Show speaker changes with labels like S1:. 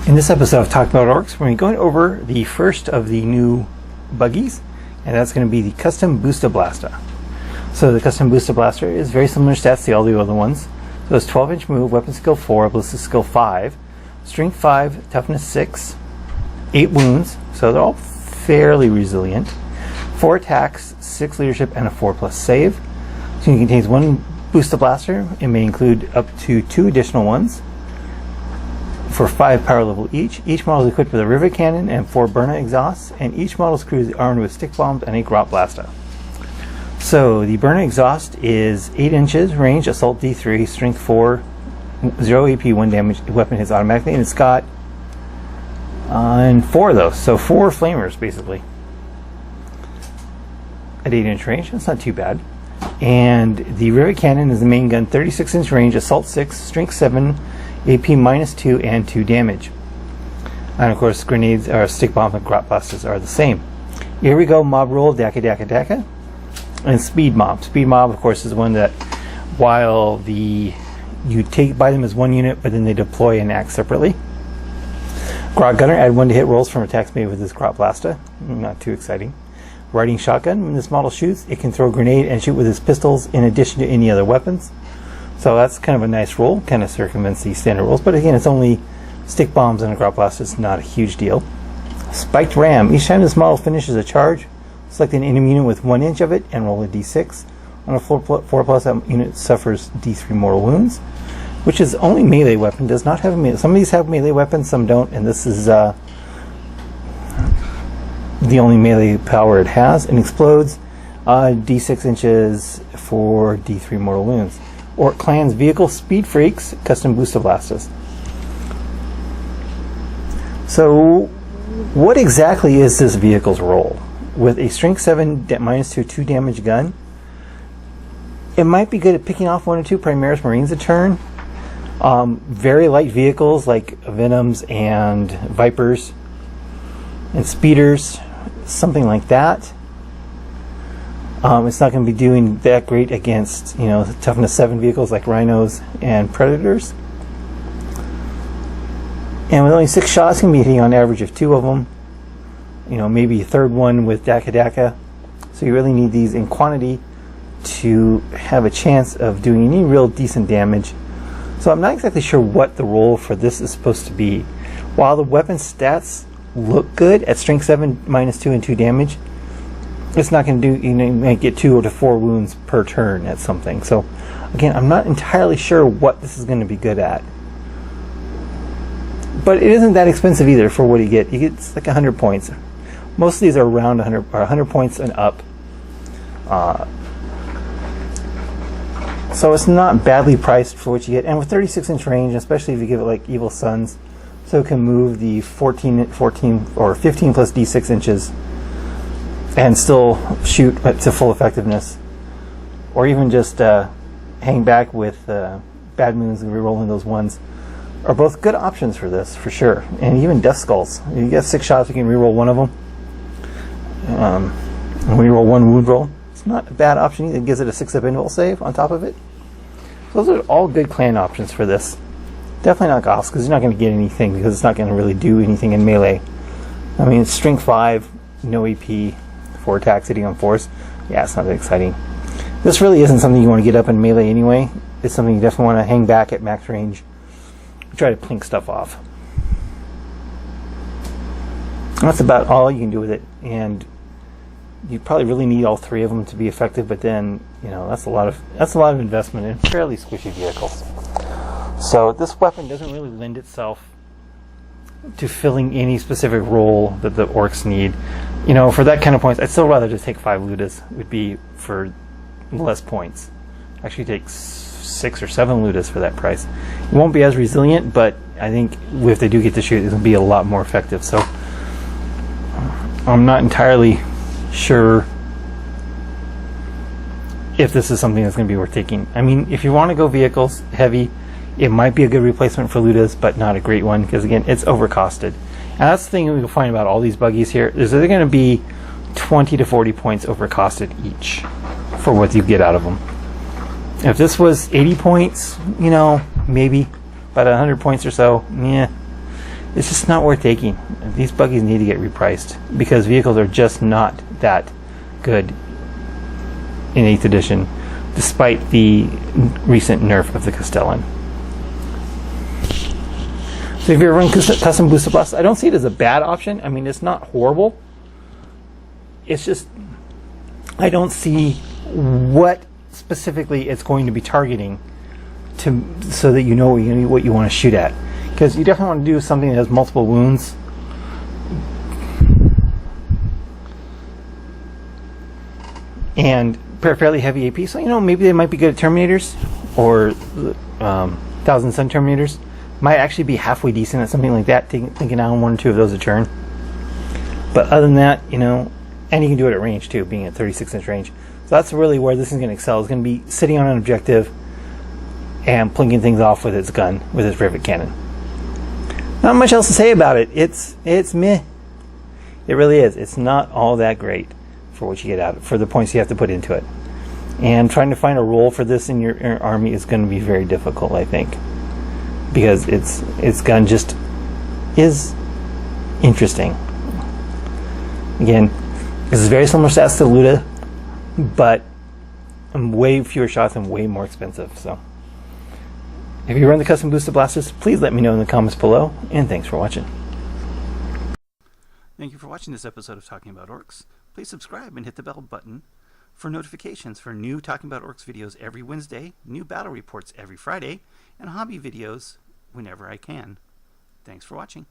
S1: In this episode of Talk About Orks, we're going over the first of the new buggies, and that's going to be the Kustom Boosta-Blasta. So the Kustom Boosta-Blasta is very similar stats to all the other ones. So it's 12-inch move, weapon skill 4, ballistic skill 5, strength 5, toughness 6, 8 wounds, so they're all fairly resilient, 4 attacks, 6 leadership, and a 4+ save. So it contains 1 Boosta-Blasta. It may include up to 2 additional ones for 5 power level each. Each model is equipped with a rivet cannon and 4 burner exhausts, and each model's crew is armed with stick bombs and a Boosta-Blasta. So the burner exhaust is 8 inches range, assault D3, strength 4, 0 AP, 1 damage, weapon hits automatically, and it's got 4 of those, so 4 flamers basically at 8-inch range. That's not too bad. And the rivet cannon is the main gun, 36-inch range, assault 6, strength 7, AP -2, and 2 damage. And of course, grenades or stick bombs and Boosta-Blastas are the same. Here we go, mob roll, Daka. And speed mob. Speed mob, of course, is one that while you take by them as one unit, but then they deploy and act separately. Grog gunner, add 1 to hit rolls from attacks made with this Boosta-Blasta. Not too exciting. Riding shotgun, when this model shoots, it can throw a grenade and shoot with its pistols in addition to any other weapons. So that's kind of a nice roll, kind of circumvents the standard rolls, but again, it's only stick bombs and a Boosta-Blasta. It's not a huge deal. Spiked ram. Each time this model finishes a charge, select an enemy unit with 1 inch of it and roll a d6. On a 4+, that unit suffers d3 mortal wounds, which is only melee weapon. Does not have a melee. Some of these have melee weapons, some don't, and this is the only melee power it has, and explodes d6 inches for d3 mortal wounds. Ork Clan's vehicle speed freaks, Kustom Boosta-Blastas. So what exactly is this vehicle's role? With a strength 7 -2 2 damage gun, it might be good at picking off 1 or 2 Primaris Marines a turn. Very light vehicles like Venoms and Vipers and Speeders, something like that. It's not going to be doing that great against, toughness 7 vehicles like Rhinos and Predators. And with only 6 shots, it's going to be hitting on average of 2 of them. Maybe a third one with Daka. So you really need these in quantity to have a chance of doing any real decent damage. So I'm not exactly sure what the role for this is supposed to be. While the weapon stats look good at strength 7 -2 and 2 damage, it's not going to do, you might get 2 to 4 wounds per turn at something. So again, I'm not entirely sure what this is going to be good at. But it isn't that expensive either for what you get. You get like 100 points. Most of these are around 100 points and up. So it's not badly priced for what you get. And with 36-inch range, especially if you give it like Evil Sons, so it can move the 14 or 15 plus d6 inches and still shoot to full effectiveness. Or even just hang back with bad moons and rerolling those ones are both good options for this, for sure. And even Death Skulls. You get 6 shots, you can reroll 1 of them. And when you roll 1 wound roll, it's not a bad option either. It gives it a 6-up invul save on top of it. So those are all good clan options for this. Definitely not Goths, because you're not going to get anything, because it's not going to really do anything in melee. I mean, it's strength 5, no AP, 4 attacks, hitting on force. Yeah, it's not that exciting. This really isn't something you want to get up in melee anyway. It's something you definitely want to hang back at max range. Try to plink stuff off. That's about all you can do with it, and you probably really need all 3 of them to be effective. But then, that's a lot of investment in fairly squishy vehicles. So this weapon doesn't really lend itself to filling any specific role that the Orks need. For that kind of points, I'd still rather just take 5 Ludas. It would be for less points. Actually, take 6 or 7 Ludas for that price. It won't be as resilient, but I think if they do get to shoot, it'll be a lot more effective. So I'm not entirely sure if this is something that's going to be worth taking. I mean, if you want to go vehicles heavy, it might be a good replacement for Ludas, but not a great one, because again, it's overcosted. And that's the thing we'll find about all these buggies here, is they're going to be 20 to 40 points overcosted each for what you get out of them. If this was 80 points, maybe, about 100 points or so, yeah, It's just not worth taking. These buggies need to get repriced because vehicles are just not that good in 8th edition, despite the recent nerf of the Castellan. So if you ever run custom Boosta-Blasta, I don't see it as a bad option. I mean, it's not horrible. It's just, I don't see what specifically it's going to be targeting so that you know what you want to shoot at. Because you definitely want to do something that has multiple wounds. And fairly heavy AP. So, maybe they might be good at Terminators. Or Thousand Sun Terminators. Might actually be halfway decent at something like that. Thinking down 1 or 2 of those a turn. But other than that, and you can do it at range too, being at 36-inch range. So that's really where this is going to excel. It's going to be sitting on an objective and plinking things off with its gun, with its rivet cannon. Not much else to say about it. It's meh. It really is. It's not all that great for what you get out of it, for the points you have to put into it. And trying to find a role for this in your army is going to be very difficult, I think, because its gun just is interesting. Again, this is very similar stats to Luda, but way fewer shots and way more expensive. So, if you run the custom Boosta-Blasters, please let me know in the comments below, and thanks for watching. Thank you for watching this episode of Talking About Orks. Please subscribe and hit the bell button for notifications for new Talking About Orks videos every Wednesday, new battle reports every Friday, and hobby videos whenever I can. Thanks for watching.